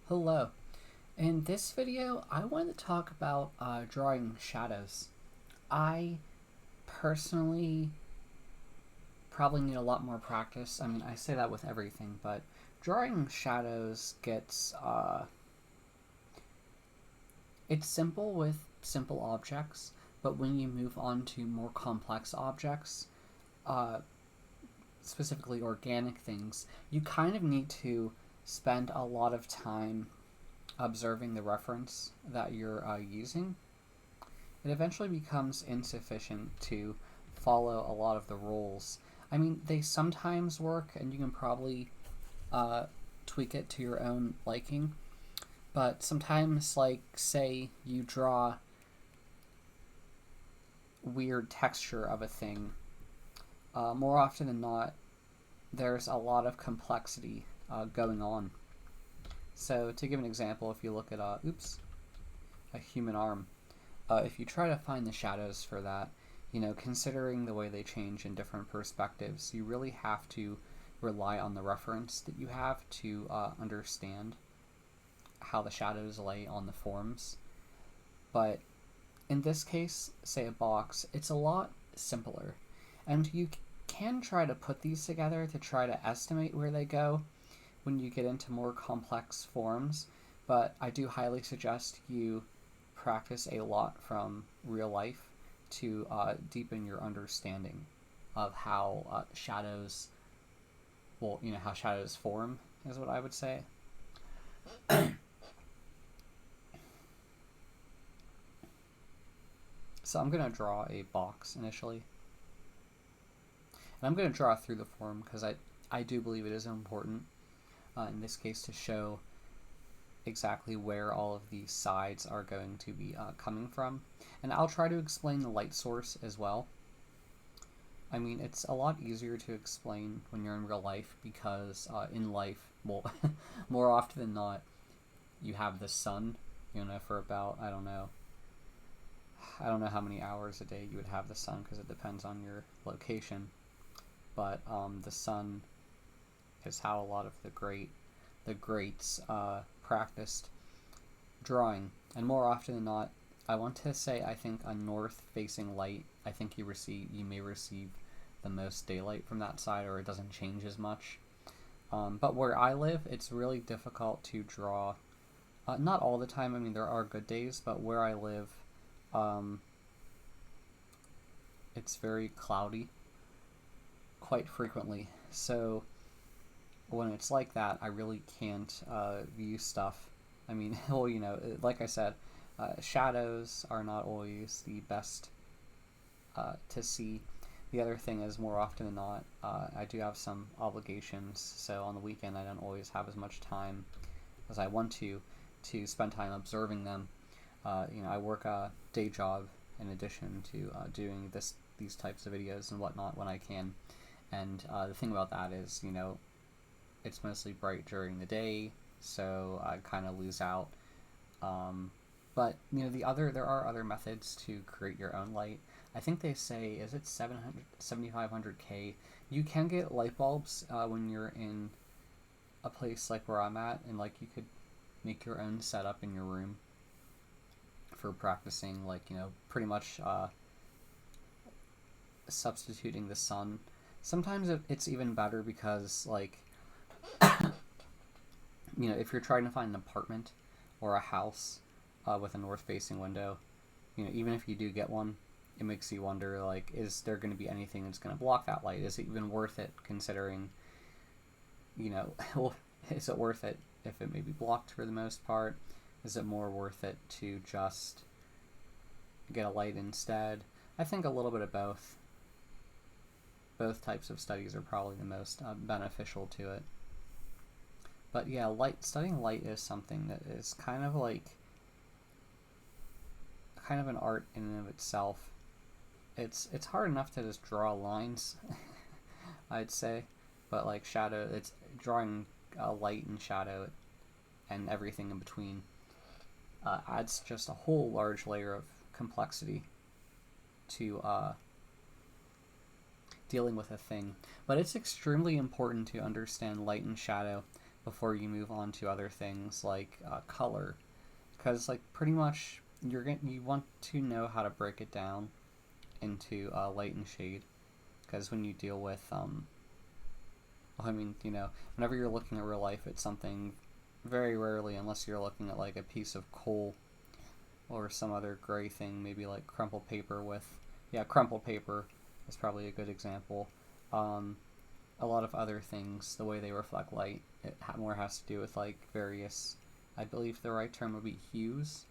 Hello. In this video, I want to talk about drawing shadows. I personally probably need a lot more practice. I mean, I say that with everything, but drawing shadows it's simple with simple objects, but when you move on to more complex objects, uh, specifically organic things, you kind of need to spend a lot of time observing the reference that you're using. It eventually becomes insufficient to follow a lot of the rules. I mean, they sometimes work, and you can probably uh, tweak it to your own liking, but sometimes, like, say you draw weird texture of a thing, more often than not, there's a lot of complexity going on. So, to give an example, if you look at, a human arm, if you try to find the shadows for that, considering the way they change in different perspectives, you really have to rely on the reference that you have to understand how the shadows lay on the forms. But in this case, say a box, it's a lot simpler. And you can try to put these together to try to estimate where they go when you get into more complex forms, but I do highly suggest you practice a lot from real life to deepen your understanding of how shadows, how shadows form, is what I would say. So I'm going to draw a box initially. And I'm going to draw through the form because I do believe it is important, in this case, to show exactly where all of these sides are going to be coming from. And I'll try to explain the light source as well. I mean, it's a lot easier to explain when you're in real life because in life, well, more often than not, you have the sun, for about, I don't know how many hours a day you would have the sun because it depends on your location. But the sun is how a lot of the greats practiced drawing. And more often than not, I want to say I think a north-facing light, I think you may receive the most daylight from that side, or it doesn't change as much. But where I live, it's really difficult to draw. Not all the time. I mean, there are good days, but where I live, it's very cloudy quite frequently. So when it's like that, I really can't view stuff. I mean, well, like I said, shadows are not always the best to see. The other thing is, more often than not, I do have some obligations, so on the weekend I don't always have as much time as I want to spend time observing them. I work a day job in addition to doing these types of videos and whatnot when I can. And the thing about that is, it's mostly bright during the day, so I kind of lose out. But there are other methods to create your own light. I think they say, is it 7,500K? You can get light bulbs when you're in a place like where I'm at, and like you could make your own setup in your room for practicing, like pretty much substituting the sun. Sometimes it's even better because, like, if you're trying to find an apartment or a house with a north-facing window, even if you do get one, it makes you wonder, like, is there going to be anything that's going to block that light? Is it even worth it, considering, well, is it worth it if it may be blocked for the most part? Is it more worth it to just get a light instead? I think a little bit of both. Both types of studies are probably the most beneficial to it. But yeah, studying light is something that is kind of an art in and of itself. It's hard enough to just draw lines, I'd say, but like shadow, it's drawing light and shadow and everything in between adds just a whole large layer of complexity to dealing with a thing. But it's extremely important to understand light and shadow before you move on to other things like color, because like pretty much you want to know how to break it down into light and shade, because when you deal with I mean, you know, whenever you're looking at real life, it's something very rarely, unless you're looking at like a piece of coal or some other gray thing, maybe like crumpled paper with, yeah, crumpled paper is probably a good example. A lot of other things, the way they reflect light, it more has to do with like various, I believe the right term would be hues,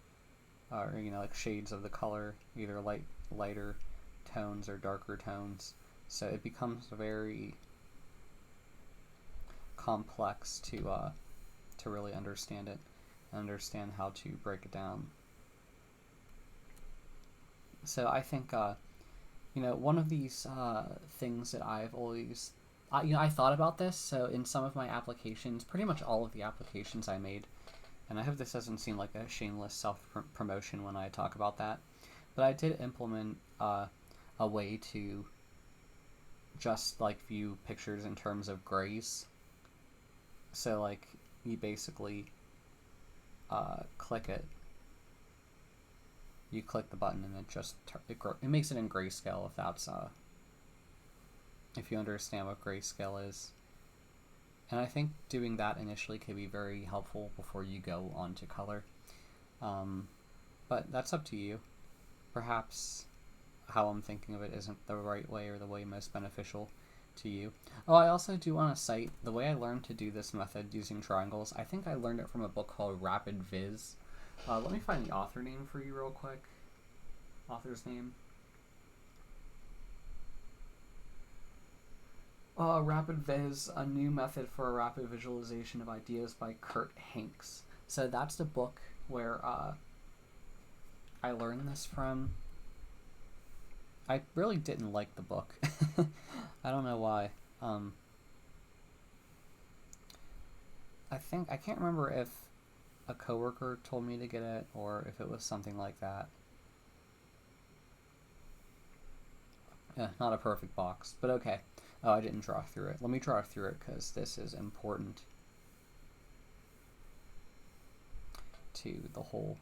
or you know, like shades of the color, either lighter tones or darker tones. So it becomes very complex to really understand it, and understand how to break it down. So I think you know, one of these things that I've always you know, I thought about this. So in some of my applications, pretty much all of the applications I made, and I hope this doesn't seem like a shameless self-promotion when I talk about that, but I did implement a way to just like view pictures in terms of grays. So like you basically click it, you click the button, and it just it makes it in grayscale, if that's if you understand what grayscale is. And I think doing that initially can be very helpful before you go on to color. But that's up to you. Perhaps how I'm thinking of it isn't the right way or the way most beneficial to you. Oh, I also do want to cite the way I learned to do this method using triangles. I think I learned it from a book called Rapid Viz. Let me find the author name for you real quick. Author's name. Rapid Viz, a new method for a rapid visualization of ideas by Kurt Hanks. So that's the book where I learned this from. I really didn't like the book. I don't know why. I can't remember if a coworker told me to get it or if it was something like that. Yeah, not a perfect box, but okay. Oh, I didn't draw through it. Let me draw through it because this is important to the whole.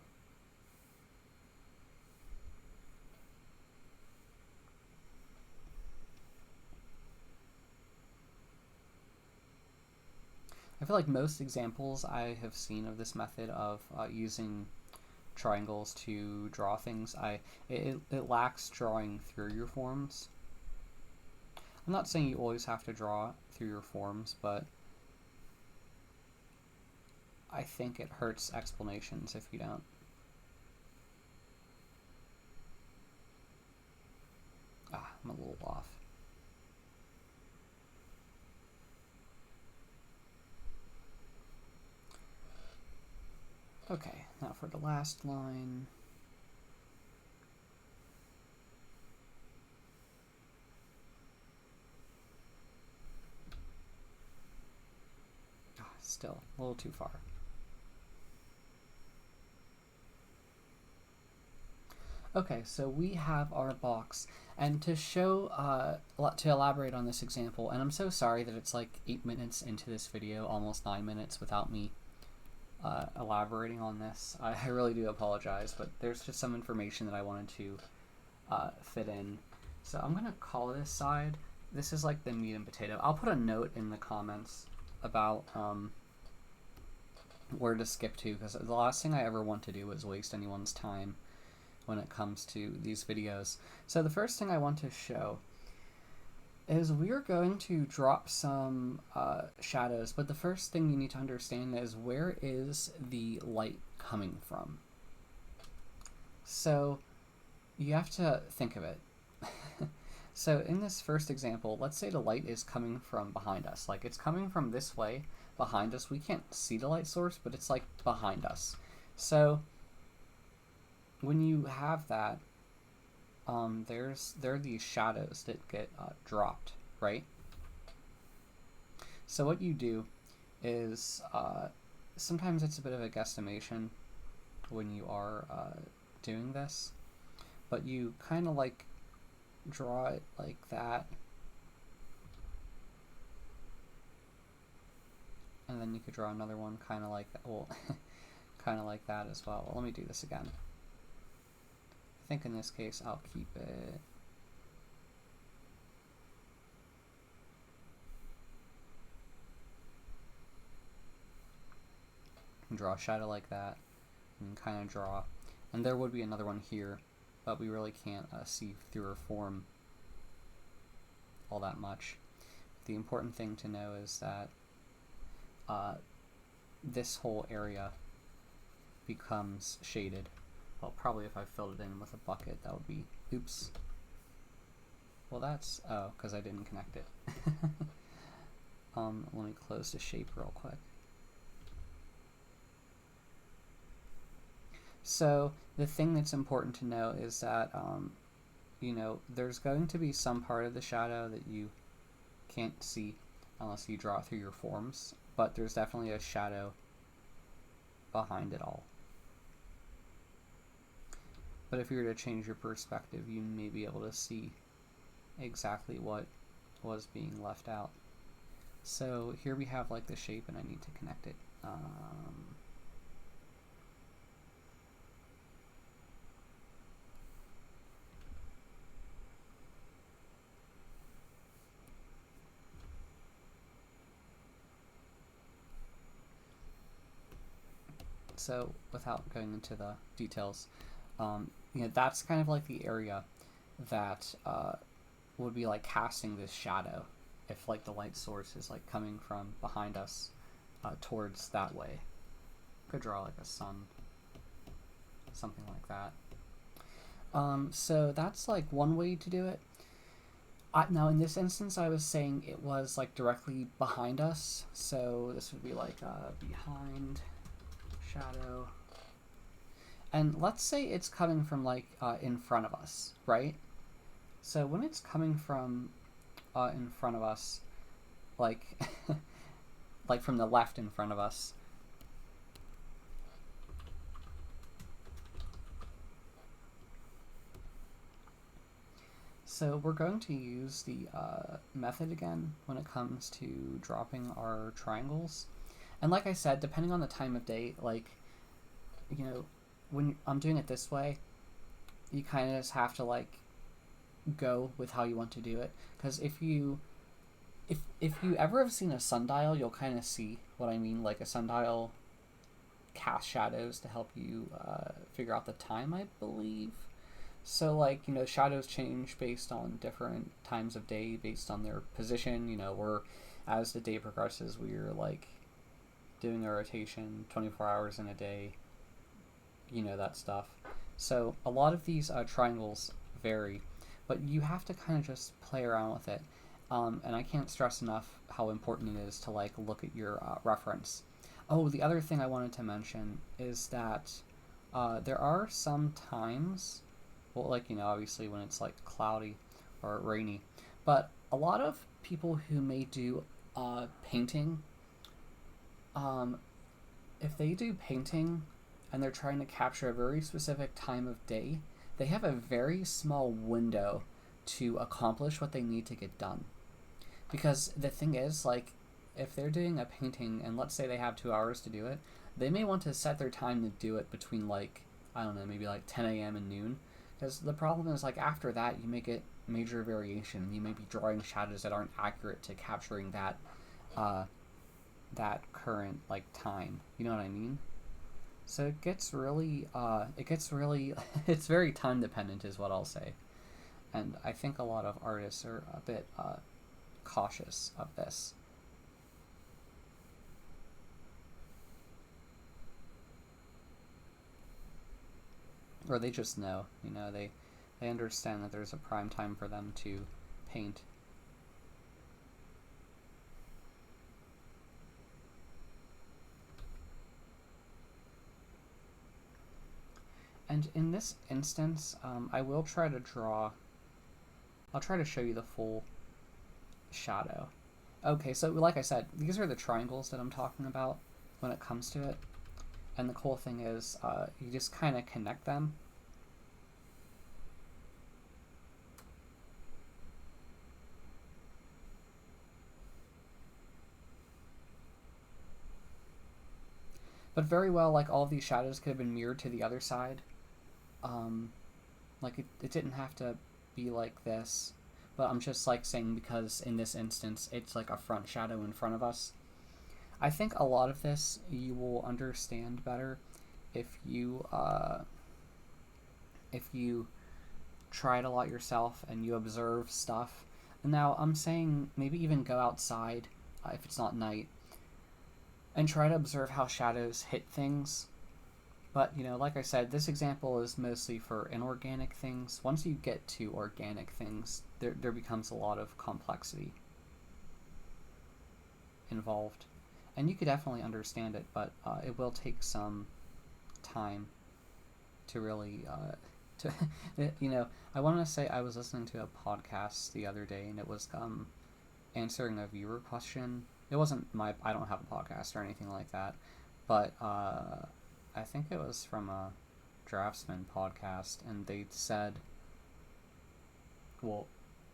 I feel like most examples I have seen of this method of using triangles to draw things, it lacks drawing through your forms. I'm not saying you always have to draw through your forms, but I think it hurts explanations if you don't. I'm a little off. Okay, now for the last line. Still a little too far. Okay, so we have our box, and to show, to elaborate on this example, and I'm so sorry that it's like 8 minutes into this video, almost 9 minutes without me elaborating on this. I really do apologize, but there's just some information that I wanted to fit in. So I'm going to call this side. This is like the meat and potato. I'll put a note in the comments about where to skip to, because the last thing I ever want to do is waste anyone's time when it comes to these videos. So the first thing I want to show is we're going to drop some shadows, but the first thing you need to understand is where is the light coming from. So you have to think of it. So in this first example, let's say the light is coming from behind us. Like it's coming from this way behind us. We can't see the light source, but it's like behind us. So when you have that, there are these shadows that get dropped, right? So what you do is sometimes it's a bit of a guesstimation when you are doing this, but you kind of like draw it like that, And then you could draw another one kind of like that. Well, kind of like that as well. Well, let me do this again. I think in this case I'll keep it. And draw a shadow like that, and kind of draw. And there would be another one here, but we really can't see through her form all that much. The important thing to know is that this whole area becomes shaded. Well, probably if I filled it in with a bucket, that would be, oops. Well, that's, oh, because I didn't connect it. Let me close the shape real quick. So the thing that's important to know is that, you know, there's going to be some part of the shadow that you can't see unless you draw it through your forms, but there's definitely a shadow behind it all. But if you were to change your perspective, you may be able to see exactly what was being left out. So here we have like the shape, and I need to connect it. So without going into the details, you know, that's kind of like the area that would be like casting this shadow if like the light source is like coming from behind us towards that way. Could draw like a sun, something like that. So that's like one way to do it. Now in this instance I was saying it was like directly behind us, so this would be like behind shadow. And let's say it's coming from like in front of us, right? So when it's coming from in front of us, like like from the left in front of us, so we're going to use the method again when it comes to dropping our triangles. And like I said, depending on the time of day, like, you know, when I'm doing it this way, you kind of just have to like go with how you want to do it. Because if you ever have seen a sundial, you'll kind of see what I mean. Like a sundial casts shadows to help you figure out the time, I believe. So like, you know, shadows change based on different times of day, based on their position. You know, as the day progresses, we're like doing a rotation 24 hours in a day, you know, that stuff. So a lot of these triangles vary, but you have to kind of just play around with it. And I can't stress enough how important it is to like look at your reference. Oh, the other thing I wanted to mention is that there are some times, well, like, you know, obviously when it's like cloudy or rainy, but a lot of people who may do painting, if they do painting and they're trying to capture a very specific time of day, they have a very small window to accomplish what they need to get done. Because the thing is, like, if they're doing a painting and let's say they have 2 hours to do it, they may want to set their time to do it between like, I don't know, maybe like 10 a.m. and noon. Because the problem is, like, after that you may get major variation. You may be drawing shadows that aren't accurate to capturing that that current like time. You know what I mean? So it gets really it's very time dependent is what I'll say. And I think a lot of artists are a bit cautious of this. Or they just know, you know, they understand that there's a prime time for them to paint. And in this instance, I will try to draw, I'll try to show you the full shadow. Okay, so like I said, these are the triangles that I'm talking about when it comes to it. And the cool thing is, you just kind of connect them. But very well, like, all of these shadows could have been mirrored to the other side. Um, like, it didn't have to be like this. But I'm just, like, saying because in this instance, it's like a front shadow in front of us. I think a lot of this you will understand better if you try it a lot yourself and you observe stuff. Now, I'm saying maybe even go outside if it's not night and try to observe how shadows hit things. But, like I said, this example is mostly for inorganic things. Once you get to organic things, there becomes a lot of complexity involved. And you could definitely understand it, but it will take some time to really I want to say I was listening to a podcast the other day, and it was answering a viewer question. It wasn't I don't have a podcast or anything like that, but I think it was from a Draftsman podcast, and they said, well,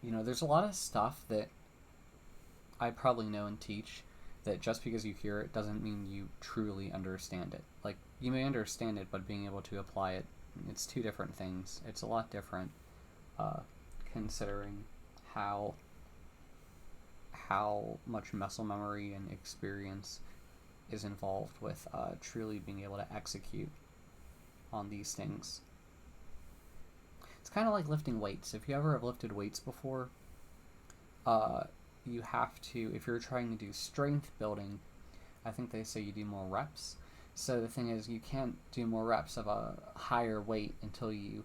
there's a lot of stuff that I probably know and teach that just because you hear it doesn't mean you truly understand it. Like, you may understand it, but being able to apply it, it's two different things. It's a lot different, considering how much muscle memory and experience is involved with truly being able to execute on these things. It's kind of like lifting weights. If you ever have lifted weights before, you have to, if you're trying to do strength building, I think they say you do more reps. So the thing is, you can't do more reps of a higher weight until you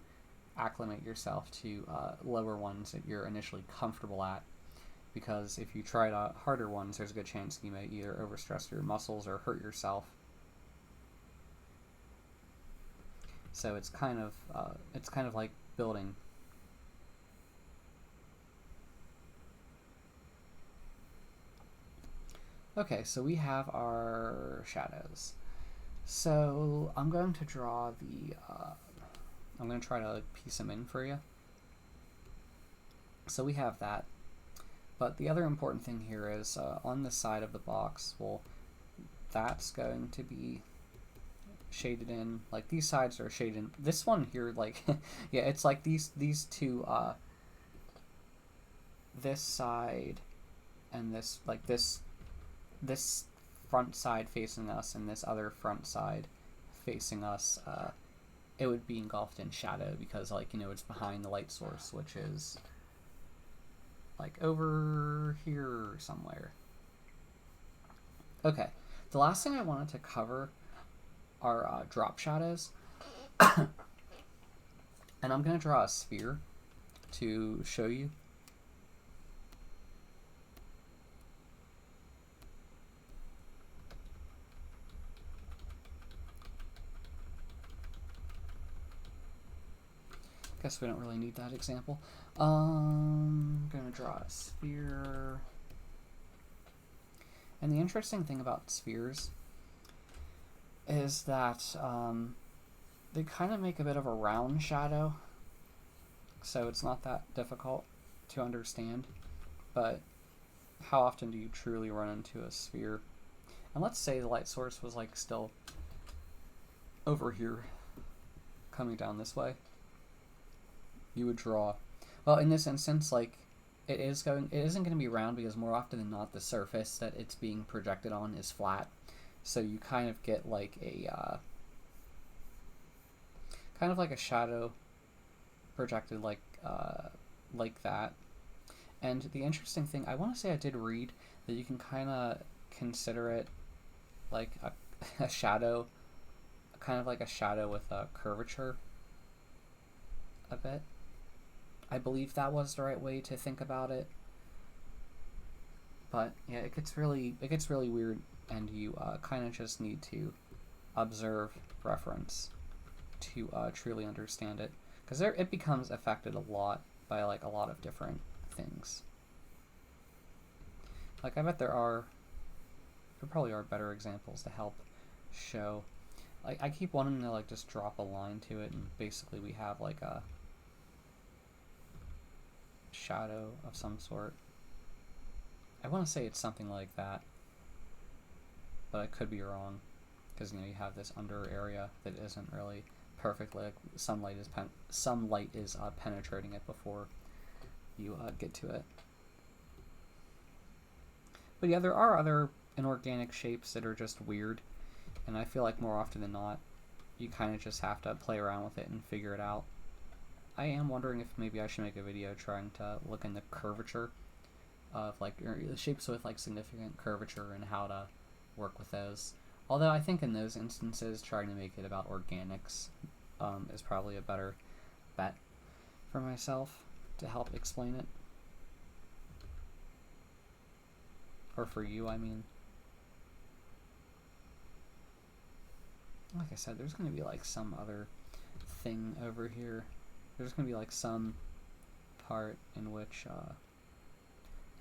acclimate yourself to lower ones that you're initially comfortable at. Because if you try harder ones, there's a good chance you may either overstress your muscles or hurt yourself. So it's kind of like building. Okay, so we have our shadows. So I'm going to draw I'm going to try to piece them in for you. So we have that. But the other important thing here is on the side of the box, well, that's going to be shaded in. Like, these sides are shaded in. This one here, like, yeah, it's like these two, this side and this, like, this front side facing us and this other front side facing us, it would be engulfed in shadow because, like, it's behind the light source, which is like over here somewhere. Okay, the last thing I wanted to cover are drop shadows. And I'm going to draw a sphere to show you. Guess we don't really need that example. I'm going to draw a sphere. And the interesting thing about spheres is that they kind of make a bit of a round shadow, so it's not that difficult to understand. But how often do you truly run into a sphere? And let's say the light source was like still over here, coming down this way. You would draw, well, in this instance, like, it isn't going to be round because more often than not the surface that it's being projected on is flat. So you kind of get like a shadow projected like that. And the interesting thing, I want to say I did read that you can kind of consider it like a shadow, kind of like a shadow with a curvature a bit. I believe that was the right way to think about it. But yeah, it gets really weird, and you kind of just need to observe reference to truly understand it, because it becomes affected a lot by like a lot of different things. Like, I bet there probably are better examples to help show. Like, I keep wanting to like just drop a line to it, and basically we have like a shadow of some sort. I want to say it's something like that, but I could be wrong. because you have this under area that isn't really perfect. Like sunlight is penetrating it before you get to it. But yeah, there are other inorganic shapes that are just weird, and I feel like more often than not, you kind of just have to play around with it and figure it out. I am wondering if maybe I should make a video trying to look into curvature of like shapes with like significant curvature and how to work with those. Although I think in those instances, trying to make it about organics is probably a better bet for myself to help explain it. Or for you, I mean. Like I said, there's going to be like some other thing over here. There's going to be like some part in which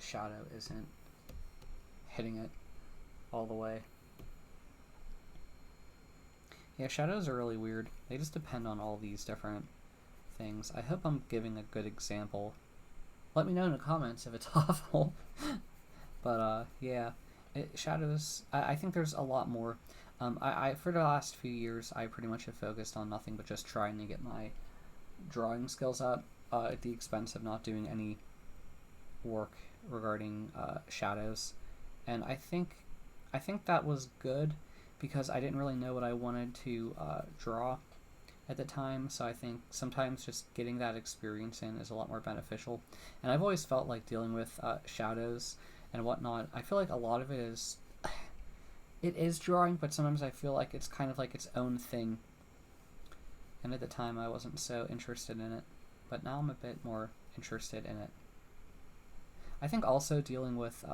shadow isn't hitting it all the way. Yeah, shadows are really weird. They just depend on all these different things. I hope I'm giving a good example. Let me know in the comments if it's awful. But yeah, shadows, I think there's a lot more. I for the last few years, I pretty much have focused on nothing but just trying to get my drawing skills up at the expense of not doing any work regarding shadows. And I think that was good because I didn't really know what I wanted to draw at the time, so I think sometimes just getting that experience in is a lot more beneficial. And I've always felt like dealing with shadows and whatnot, I feel like a lot of it is drawing, but sometimes I feel like it's kind of like its own thing. And at the time I wasn't so interested in it, but now I'm a bit more interested in it. I think also dealing with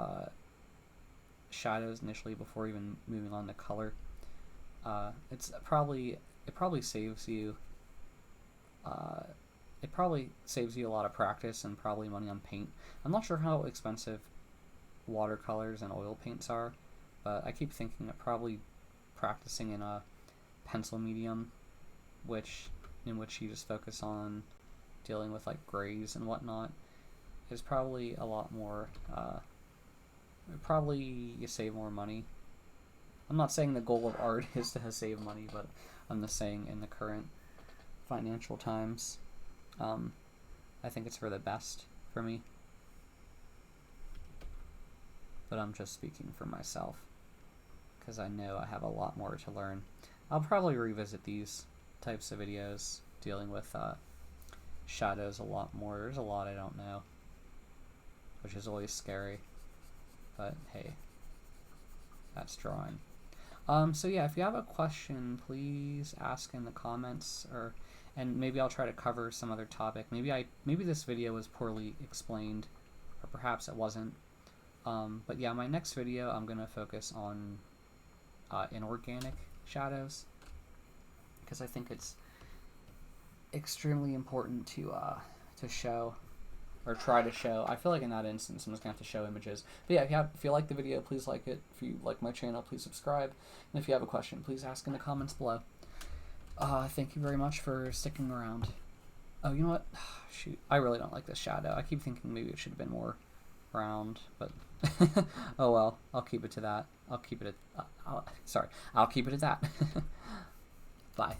shadows initially before even moving on to color, it probably saves you a lot of practice and probably money on paint. I'm not sure how expensive watercolors and oil paints are, but I keep thinking that probably practicing in a pencil medium, in which you just focus on dealing with like grays and whatnot, is probably a lot more. Probably you save more money. I'm not saying the goal of art is to save money, but I'm just saying in the current financial times, I think it's for the best for me. But I'm just speaking for myself because I know I have a lot more to learn. I'll probably revisit these types of videos dealing with shadows a lot more. There's a lot I don't know, which is always scary. But hey, that's drawing. So yeah, if you have a question, please ask in the comments, and maybe I'll try to cover some other topic. Maybe this video was poorly explained, or perhaps it wasn't. But yeah, my next video I'm gonna focus on inorganic shadows because I think it's extremely important to show or try to show. I feel like in that instance I'm just gonna have to show images. But yeah, if you like the video, please like it. If you like my channel, please subscribe. And if you have a question, please ask in the comments below. Thank you very much for sticking around. Oh, you know what? Shoot, I really don't like this shadow. I keep thinking maybe it should have been more round, but oh well, I'll keep it to that. I'll keep it at that. Bye.